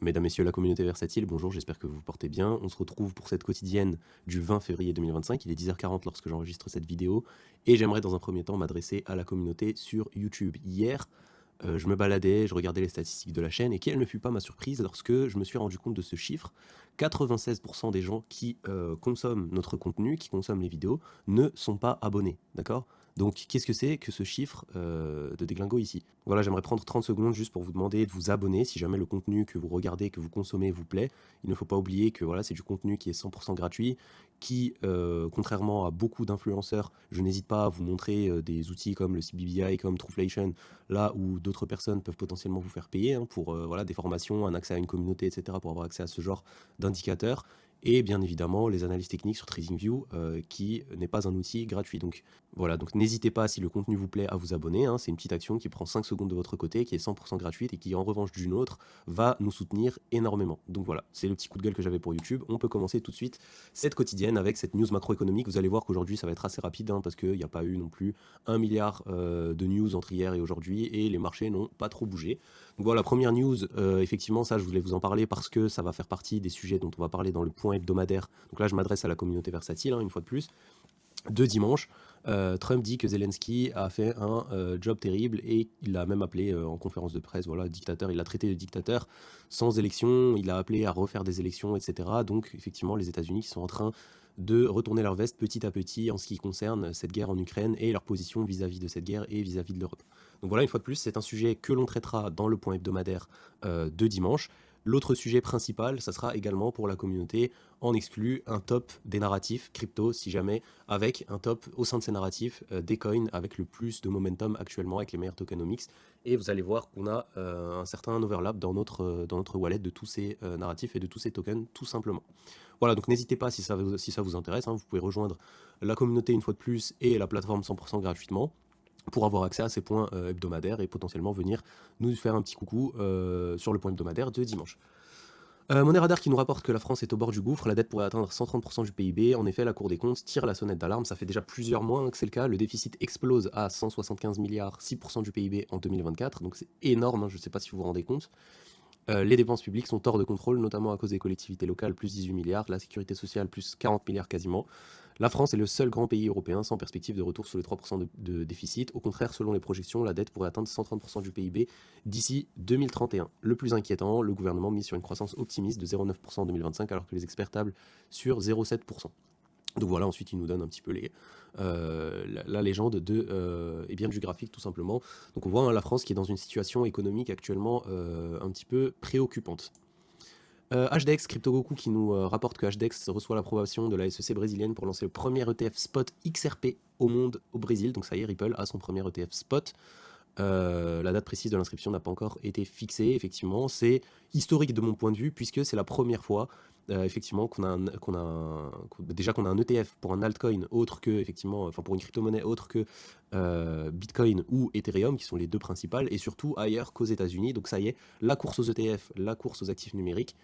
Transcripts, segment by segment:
Mesdames, Messieurs, la communauté versatile, bonjour, j'espère que vous vous portez bien. On se retrouve pour cette quotidienne du 20 février 2025. Il est 10h40 lorsque j'enregistre cette vidéo et j'aimerais dans un premier temps m'adresser à la communauté sur YouTube. Hier, je me baladais, je regardais les statistiques de la chaîne et quelle ne fut pas ma surprise lorsque je me suis rendu compte de ce chiffre. 96% des gens qui consomment notre contenu, qui consomment les vidéos, ne sont pas abonnés, d'accord? Donc qu'est-ce que c'est que ce chiffre de déglingo ici? Voilà, j'aimerais prendre 30 secondes juste pour vous demander de vous abonner si jamais le contenu que vous regardez, que vous consommez vous plaît. Il ne faut pas oublier que voilà, c'est du contenu qui est 100% gratuit, qui, contrairement à beaucoup d'influenceurs, je n'hésite pas à vous montrer des outils comme le CBBI, comme Trueflation, là où d'autres personnes peuvent potentiellement vous faire payer hein, pour voilà, des formations, un accès à une communauté, etc., pour avoir accès à ce genre d'indicateurs. Et bien évidemment, les analyses techniques sur TradingView, qui n'est pas un outil gratuit. Donc voilà, donc n'hésitez pas, si le contenu vous plaît, à vous abonner, hein. C'est une petite action qui prend 5 secondes de votre côté, qui est 100% gratuite et qui, en revanche d'une autre, va nous soutenir énormément. Donc voilà, c'est le petit coup de gueule que j'avais pour YouTube. On peut commencer tout de suite cette quotidienne avec cette news macroéconomique. Vous allez voir qu'aujourd'hui, ça va être assez rapide, hein, parce qu'il n'y a pas eu non plus 1 milliard de news entre hier et aujourd'hui, et les marchés n'ont pas trop bougé. Donc voilà, première news, effectivement, ça, je voulais vous en parler parce que ça va faire partie des sujets dont on va parler dans le point hebdomadaire. Donc là, je m'adresse à la communauté versatile, hein, une fois de plus. De dimanche, Trump dit que Zelensky a fait un job terrible et il l'a même appelé en conférence de presse, voilà, dictateur, il l'a traité de dictateur sans élection, il a appelé à refaire des élections, etc. Donc effectivement, les États-Unis qui sont en train de retourner leur veste petit à petit en ce qui concerne cette guerre en Ukraine et leur position vis-à-vis de cette guerre et vis-à-vis de l'Europe. Donc voilà, une fois de plus, c'est un sujet que l'on traitera dans le point hebdomadaire de dimanche. L'autre sujet principal, ça sera également pour la communauté en exclu un top des narratifs crypto, si jamais, avec un top au sein de ces narratifs des coins avec le plus de momentum actuellement, avec les meilleurs tokenomics. Et vous allez voir qu'on a un certain overlap dans notre wallet de tous ces narratifs et de tous ces tokens, tout simplement. Voilà, donc n'hésitez pas si ça vous intéresse, hein, vous pouvez rejoindre la communauté une fois de plus et la plateforme 100% gratuitement pour avoir accès à ces points hebdomadaires et potentiellement venir nous faire un petit coucou sur le point hebdomadaire de dimanche. Monnaie Radar qui nous rapporte que la France est au bord du gouffre, la dette pourrait atteindre 130% du PIB. En effet, la Cour des comptes tire la sonnette d'alarme, ça fait déjà plusieurs mois hein, que c'est le cas. Le déficit explose à 175 milliards, 6% du PIB en 2024, donc c'est énorme, hein, je ne sais pas si vous vous rendez compte. Les dépenses publiques sont hors de contrôle, notamment à cause des collectivités locales, plus 18 milliards, la sécurité sociale, plus 40 milliards quasiment. La France est le seul grand pays européen sans perspective de retour sur les 3% de déficit. Au contraire, selon les projections, la dette pourrait atteindre 130% du PIB d'ici 2031. Le plus inquiétant, le gouvernement mise sur une croissance optimiste de 0,9% en 2025, alors que les experts tablent sur 0,7%. Donc voilà, ensuite il nous donne un petit peu la légende et bien du graphique tout simplement. Donc on voit hein, la France qui est dans une situation économique actuellement un petit peu préoccupante. HDX, CryptoGoku qui nous rapporte que HDX reçoit l'approbation de la SEC brésilienne pour lancer le premier ETF spot XRP au monde au Brésil. Donc ça y est, Ripple a son premier ETF spot. La date précise de l'inscription n'a pas encore été fixée, effectivement. C'est historique de mon point de vue, puisque c'est la première fois, effectivement, déjà qu'on a un ETF pour un altcoin autre que, effectivement, enfin pour une crypto-monnaie autre que Bitcoin ou Ethereum, qui sont les deux principales, et surtout ailleurs qu'aux États-Unis. Donc ça y est, la course aux ETF, la course aux actifs numériques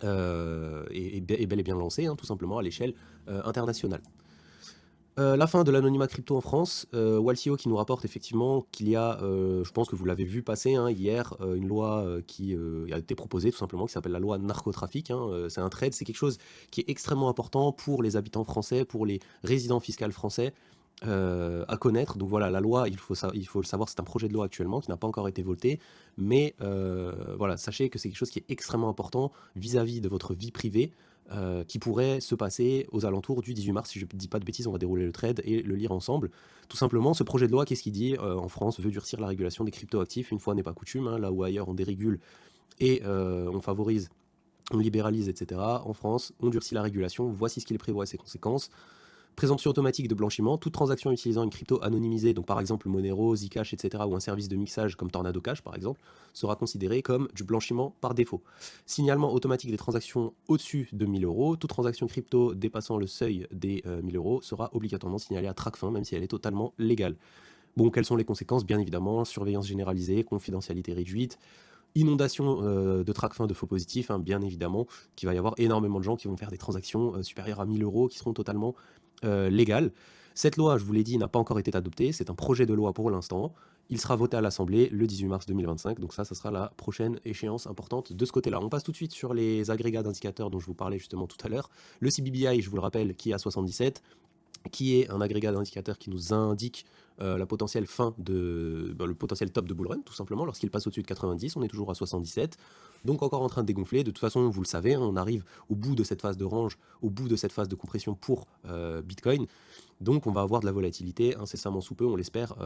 est bel et bien lancée, hein, tout simplement à l'échelle internationale. La fin de l'anonymat crypto en France, Walsio qui nous rapporte effectivement qu'il y a, je pense que vous l'avez vu passer hein, hier, une loi qui a été proposée tout simplement, qui s'appelle la loi narcotrafic. Hein, c'est un trade, c'est quelque chose qui est extrêmement important pour les habitants français, pour les résidents fiscaux français à connaître. Donc voilà, la loi, il faut le savoir, c'est un projet de loi actuellement qui n'a pas encore été voté, mais voilà, sachez que c'est quelque chose qui est extrêmement important vis-à-vis de votre vie privée. Qui pourrait se passer aux alentours du 18 mars. Si je ne dis pas de bêtises, on va dérouler le trade et le lire ensemble. Tout simplement, ce projet de loi, qu'est-ce qu'il dit en France, veut durcir la régulation des cryptoactifs, une fois n'est pas coutume, hein, là où ailleurs on dérégule et on favorise, on libéralise, etc. En France, on durcit la régulation, voici ce qu'il prévoit et ses conséquences. Présomption automatique de blanchiment, toute transaction utilisant une crypto anonymisée, donc par exemple Monero, Zcash, etc., ou un service de mixage comme Tornado Cash par exemple, sera considérée comme du blanchiment par défaut. Signalement automatique des transactions au-dessus de 1000 euros, toute transaction crypto dépassant le seuil des 1000 euros sera obligatoirement signalée à Tracfin, même si elle est totalement légale. Bon, quelles sont les conséquences? Bien évidemment, surveillance généralisée, confidentialité réduite, inondation de Tracfin de faux positifs, hein, bien évidemment, qu'il va y avoir énormément de gens qui vont faire des transactions supérieures à 1000 euros qui seront totalement légales. Cette loi, je vous l'ai dit, n'a pas encore été adoptée, c'est un projet de loi pour l'instant, Il sera voté à l'Assemblée le 18 mars 2025, donc ça sera la prochaine échéance importante de ce côté-là. On passe tout de suite sur les agrégats d'indicateurs dont je vous parlais justement tout à l'heure. Le CBBI, je vous le rappelle, qui est à 77, qui est un agrégat d'indicateurs qui nous indique la potentielle le potentiel top de bull run, tout simplement. Lorsqu'il passe au-dessus de 90, on est toujours à 77, donc encore en train de dégonfler. De toute façon, vous le savez, hein, on arrive au bout de cette phase de range, au bout de cette phase de compression pour Bitcoin. Donc on va avoir de la volatilité incessamment sous peu, on l'espère,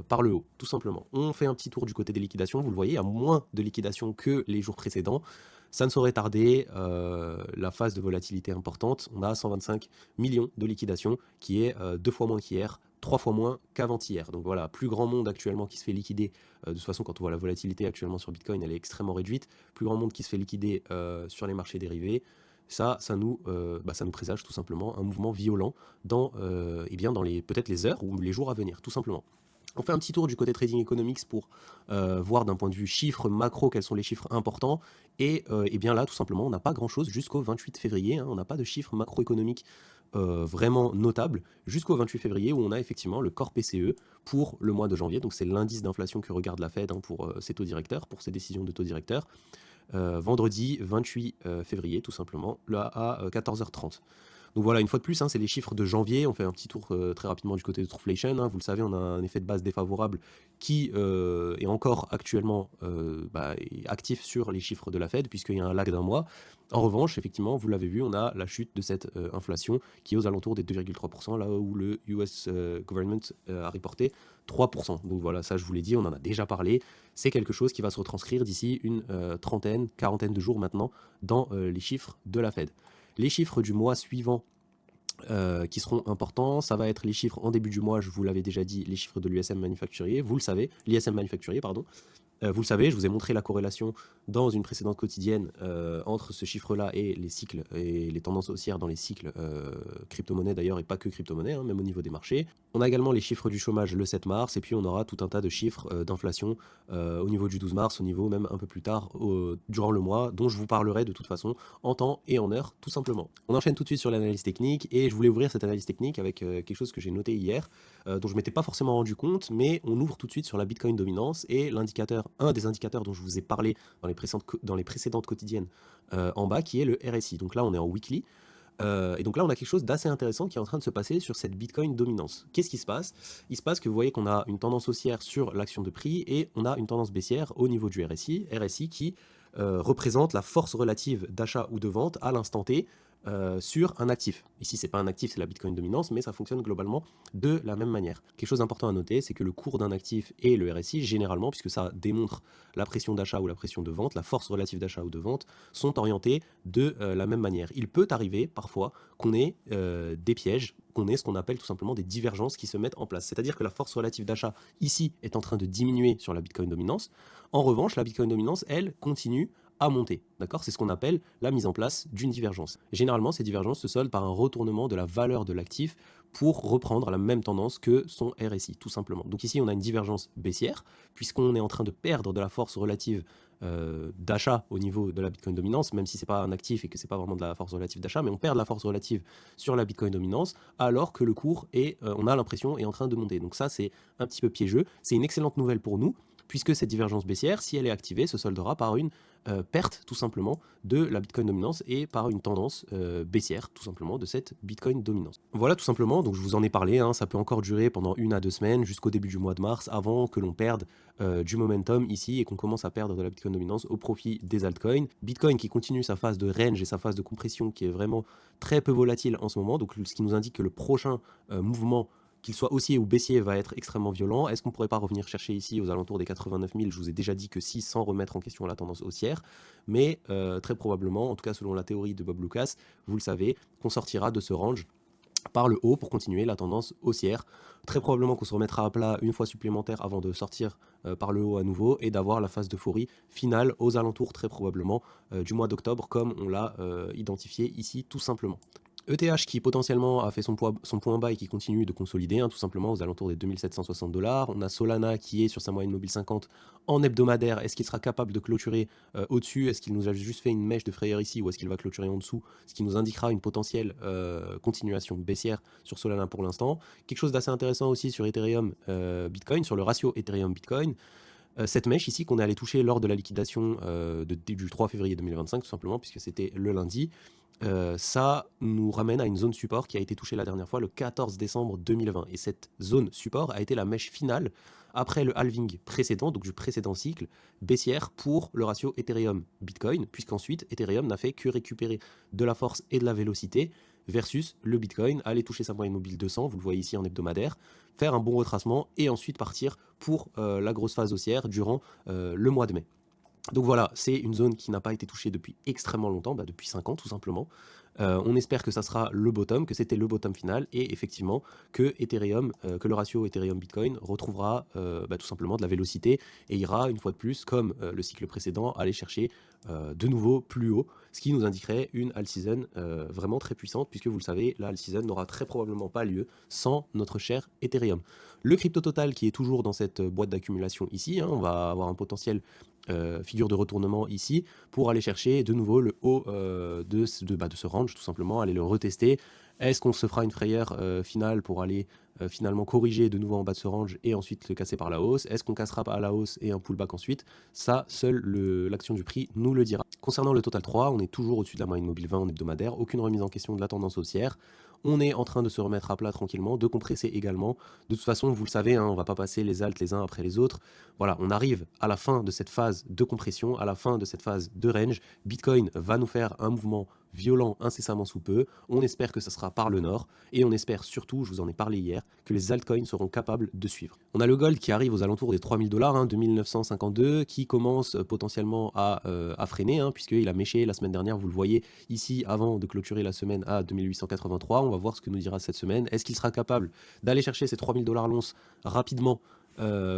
par le haut, tout simplement. On fait un petit tour du côté des liquidations, vous le voyez, il y a moins de liquidations que les jours précédents. Ça ne saurait tarder, la phase de volatilité importante. On a 125 millions de liquidations, qui est 2 fois moins qu'hier, 3 fois moins qu'avant-hier. Donc voilà, plus grand monde actuellement qui se fait liquider. De toute façon, quand on voit la volatilité actuellement sur Bitcoin, elle est extrêmement réduite. Plus grand monde qui se fait liquider sur les marchés dérivés. Ça nous présage tout simplement un mouvement violent dans peut-être les heures ou les jours à venir, tout simplement. On fait un petit tour du côté trading economics pour voir d'un point de vue chiffres macro quels sont les chiffres importants. Et bien là, tout simplement, on n'a pas grand-chose jusqu'au 28 février. Hein, on n'a pas de chiffres macroéconomiques vraiment notables jusqu'au 28 février où on a effectivement le core PCE pour le mois de janvier. Donc c'est l'indice d'inflation que regarde la Fed pour ses taux directeurs, pour ses décisions de taux directeurs. Vendredi 28 février, tout simplement, là à 14h30. Donc voilà, une fois de plus, hein, c'est les chiffres de janvier. On fait un petit tour très rapidement du côté de Trueflation. Hein. Vous le savez, on a un effet de base défavorable qui est encore actuellement actif sur les chiffres de la Fed, puisqu'il y a un lag d'un mois. En revanche, effectivement, vous l'avez vu, on a la chute de cette inflation qui est aux alentours des 2,3%, là où le US government a reporté 3%. Donc voilà, ça je vous l'ai dit, on en a déjà parlé. C'est quelque chose qui va se retranscrire d'ici une quarantaine de jours maintenant dans les chiffres de la Fed. Les chiffres du mois suivant qui seront importants, ça va être les chiffres en début du mois, je vous l'avais déjà dit, les chiffres de l'ISM manufacturier, vous le savez, l'ISM manufacturier, pardon. Vous le savez, je vous ai montré la corrélation dans une précédente quotidienne entre ce chiffre-là et les cycles et les tendances haussières dans les cycles crypto-monnaies d'ailleurs, et pas que crypto-monnaies, hein, même au niveau des marchés. On a également les chiffres du chômage le 7 mars, et puis on aura tout un tas de chiffres d'inflation au niveau du 12 mars, au niveau même un peu plus tard durant le mois, dont je vous parlerai de toute façon en temps et en heure, tout simplement. On enchaîne tout de suite sur l'analyse technique, et je voulais ouvrir cette analyse technique avec quelque chose que j'ai noté hier, dont je ne m'étais pas forcément rendu compte, mais on ouvre tout de suite sur la Bitcoin dominance, et un des indicateurs dont je vous ai parlé dans les précédentes quotidiennes en bas, qui est le RSI. Donc là, on est en weekly. Et donc là, on a quelque chose d'assez intéressant qui est en train de se passer sur cette Bitcoin dominance. Qu'est-ce qui se passe? Il se passe que vous voyez qu'on a une tendance haussière sur l'action de prix et on a une tendance baissière au niveau du RSI. RSI qui représente la force relative d'achat ou de vente à l'instant T sur un actif. Ici, c'est pas un actif, c'est la Bitcoin dominance, mais ça fonctionne globalement de la même manière. Quelque chose d'important à noter, c'est que le cours d'un actif et le RSI, généralement, puisque ça démontre la pression d'achat ou la pression de vente, la force relative d'achat ou de vente, sont orientés de la même manière. Il peut arriver parfois qu'on ait des pièges, qu'on ait ce qu'on appelle tout simplement des divergences qui se mettent en place. C'est-à-dire que la force relative d'achat ici est en train de diminuer sur la Bitcoin dominance. En revanche, la Bitcoin dominance, elle, continue à monter. D'accord? C'est ce qu'on appelle la mise en place d'une divergence. Généralement, ces divergences se soldent par un retournement de la valeur de l'actif pour reprendre la même tendance que son RSI, tout simplement. Donc ici, on a une divergence baissière, puisqu'on est en train de perdre de la force relative d'achat au niveau de la Bitcoin dominance, même si c'est pas un actif et que c'est pas vraiment de la force relative d'achat, mais on perd de la force relative sur la Bitcoin dominance, alors que le cours on a l'impression, est en train de monter. Donc ça, c'est un petit peu piégeux. C'est une excellente nouvelle pour nous, puisque cette divergence baissière, si elle est activée, se soldera par une perte tout simplement de la Bitcoin dominance et par une tendance baissière tout simplement de cette Bitcoin dominance. Voilà tout simplement, donc je vous en ai parlé, hein, ça peut encore durer pendant 1 à 2 semaines jusqu'au début du mois de mars avant que l'on perde du momentum ici et qu'on commence à perdre de la Bitcoin dominance au profit des altcoins. Bitcoin qui continue sa phase de range et sa phase de compression qui est vraiment très peu volatile en ce moment, donc ce qui nous indique que le prochain mouvement, qu'il soit haussier ou baissier, va être extrêmement violent. Est-ce qu'on ne pourrait pas revenir chercher ici aux alentours des 89 000? Je vous ai déjà dit que si, sans remettre en question la tendance haussière, mais très probablement, en tout cas selon la théorie de Bob Lucas, vous le savez, qu'on sortira de ce range par le haut pour continuer la tendance haussière. Très probablement qu'on se remettra à plat une fois supplémentaire avant de sortir par le haut à nouveau et d'avoir la phase d'euphorie finale aux alentours très probablement du mois d'octobre comme on l'a identifié ici tout simplement. ETH qui potentiellement a fait son point bas et qui continue de consolider, hein, tout simplement aux alentours des 2760 $. On a Solana qui est sur sa moyenne mobile 50 en hebdomadaire. Est-ce qu'il sera capable de clôturer au-dessus? Est-ce qu'il nous a juste fait une mèche de frayeur ici ou est-ce qu'il va clôturer en dessous? Ce qui nous indiquera une potentielle continuation baissière sur Solana pour l'instant. Quelque chose d'assez intéressant aussi sur Ethereum Bitcoin, sur le ratio Ethereum Bitcoin. Cette mèche ici qu'on est allé toucher lors de la liquidation du 3 février 2025, tout simplement, puisque c'était le lundi, ça nous ramène à une zone support qui a été touchée la dernière fois le 14 décembre 2020. Et cette zone support a été la mèche finale après le halving précédent, donc du précédent cycle, baissière pour le ratio Ethereum-Bitcoin, puisqu'ensuite Ethereum n'a fait que récupérer de la force et de la vélocité versus le Bitcoin, aller toucher sa moyenne mobile 200, vous le voyez ici en hebdomadaire, faire un bon retracement et ensuite partir pour la grosse phase haussière durant le mois de mai. Donc voilà, c'est une zone qui n'a pas été touchée depuis extrêmement longtemps, depuis 5 ans tout simplement. On espère que ça sera le bottom, que c'était le bottom final, et effectivement que Ethereum, que le ratio Ethereum-Bitcoin retrouvera tout simplement de la vélocité et ira une fois de plus, comme le cycle précédent, aller chercher de nouveau plus haut, ce qui nous indiquerait une alt season vraiment très puissante, puisque vous le savez, la alt season n'aura très probablement pas lieu sans notre cher Ethereum. Le crypto total qui est toujours dans cette boîte d'accumulation ici, hein, on va avoir un potentiel figure de retournement ici pour aller chercher de nouveau le haut de ce range, tout simplement, aller le retester. Est-ce qu'on se fera une frayeur finale pour aller finalement corriger de nouveau en bas de ce range et ensuite le casser par la hausse? Est-ce qu'on cassera pas à la hausse et un pullback ensuite? Ça, seule l'action du prix nous le dira. Concernant le total 3, on est toujours au-dessus de la moyenne mobile 20 en hebdomadaire, aucune remise en question de la tendance haussière. On est en train de se remettre à plat tranquillement, de compresser également. De toute façon, vous le savez, hein, on ne va pas passer les alts les uns après les autres. Voilà, on arrive à la fin de cette phase de compression, à la fin de cette phase de range. Bitcoin va nous faire un mouvement violent incessamment sous peu. On espère que ça sera par le nord et on espère surtout, je vous en ai parlé hier, que les altcoins seront capables de suivre. On a le gold qui arrive aux alentours des 3000 $, hein, 2952, qui commence potentiellement à freiner, hein, puisqu'il a méché la semaine dernière, vous le voyez ici, avant de clôturer la semaine à 2883. On va voir ce que nous dira cette semaine. Est-ce qu'il sera capable d'aller chercher ces 3000 $ l'once rapidement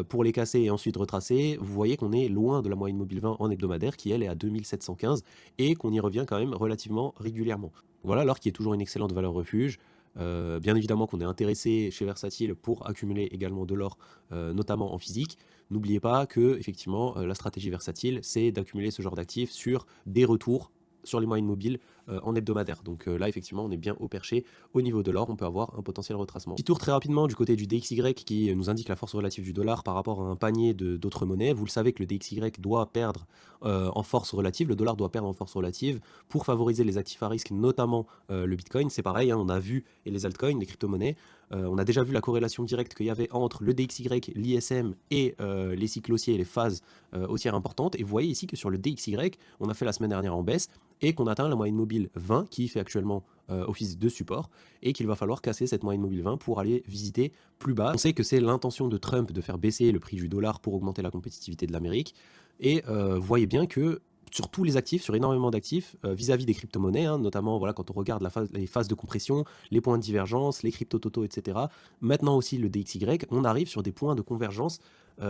pour les casser et ensuite retracer? Vous voyez qu'on est loin de la moyenne mobile 20 en hebdomadaire qui elle est à 2715 et qu'on y revient quand même relativement régulièrement. Voilà, alors qui est toujours une excellente valeur refuge. Bien évidemment qu'on est intéressé chez Versatile pour accumuler également de l'or, notamment en physique. N'oubliez pas que effectivement la stratégie Versatile, c'est d'accumuler ce genre d'actifs sur des retours sur les moyennes mobiles en hebdomadaire. Donc là, effectivement, on est bien au perché. Au niveau de l'or, on peut avoir un potentiel retracement. Petit tour très rapidement du côté du DXY qui nous indique la force relative du dollar par rapport à un panier d'autres monnaies. Vous le savez que le DXY doit perdre en force relative, le dollar doit perdre en force relative pour favoriser les actifs à risque, notamment le Bitcoin. C'est pareil, hein, on a vu, et les altcoins, les crypto-monnaies, on a déjà vu la corrélation directe qu'il y avait entre le DXY, l'ISM et les cycles haussiers et les phases haussières importantes. Et vous voyez ici que sur le DXY, on a fait la semaine dernière en baisse et qu'on atteint la moyenne mobile 20 qui fait actuellement office de support et qu'il va falloir casser cette moyenne mobile 20 pour aller visiter plus bas. On sait que c'est l'intention de Trump de faire baisser le prix du dollar pour augmenter la compétitivité de l'Amérique et vous voyez bien que sur tous les actifs, sur énormément d'actifs, vis-à-vis des crypto-monnaies, hein, notamment voilà, quand on regarde les phases de compression, les points de divergence, les crypto-totaux, etc. Maintenant aussi le DXY, on arrive sur des points de convergence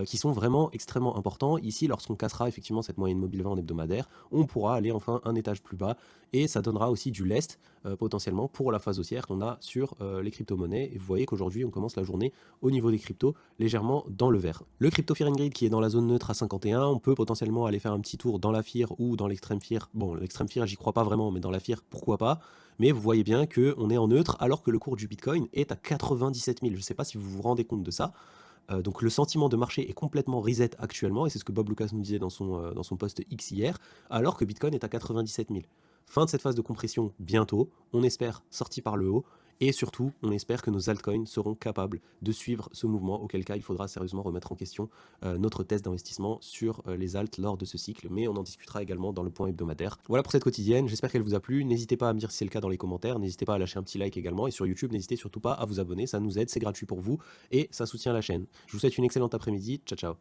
qui sont vraiment extrêmement importants. Ici, lorsqu'on cassera effectivement cette moyenne mobile 20 en hebdomadaire, on pourra aller enfin un étage plus bas et ça donnera aussi du lest potentiellement pour la phase haussière qu'on a sur les crypto-monnaies. Et vous voyez qu'aujourd'hui, on commence la journée au niveau des cryptos légèrement dans le vert. Le crypto Fear and Greed qui est dans la zone neutre à 51, on peut potentiellement aller faire un petit tour dans la FIR ou dans l'extrême FIR. Bon, l'extrême FIR, j'y crois pas vraiment, mais dans la FIR, pourquoi pas. Mais vous voyez bien qu'on est en neutre alors que le cours du Bitcoin est à 97 000. Je ne sais pas si vous vous rendez compte de ça. Donc le sentiment de marché est complètement reset actuellement, et c'est ce que Bob Lucas nous disait dans son post X hier, alors que Bitcoin est à 97 000. Fin de cette phase de compression bientôt, on espère sorti par le haut, et surtout, on espère que nos altcoins seront capables de suivre ce mouvement, auquel cas il faudra sérieusement remettre en question notre thèse d'investissement sur les alts lors de ce cycle, mais on en discutera également dans le point hebdomadaire. Voilà pour cette quotidienne, j'espère qu'elle vous a plu, n'hésitez pas à me dire si c'est le cas dans les commentaires, n'hésitez pas à lâcher un petit like également, et sur YouTube, n'hésitez surtout pas à vous abonner, ça nous aide, c'est gratuit pour vous, et ça soutient la chaîne. Je vous souhaite une excellente après-midi, ciao ciao.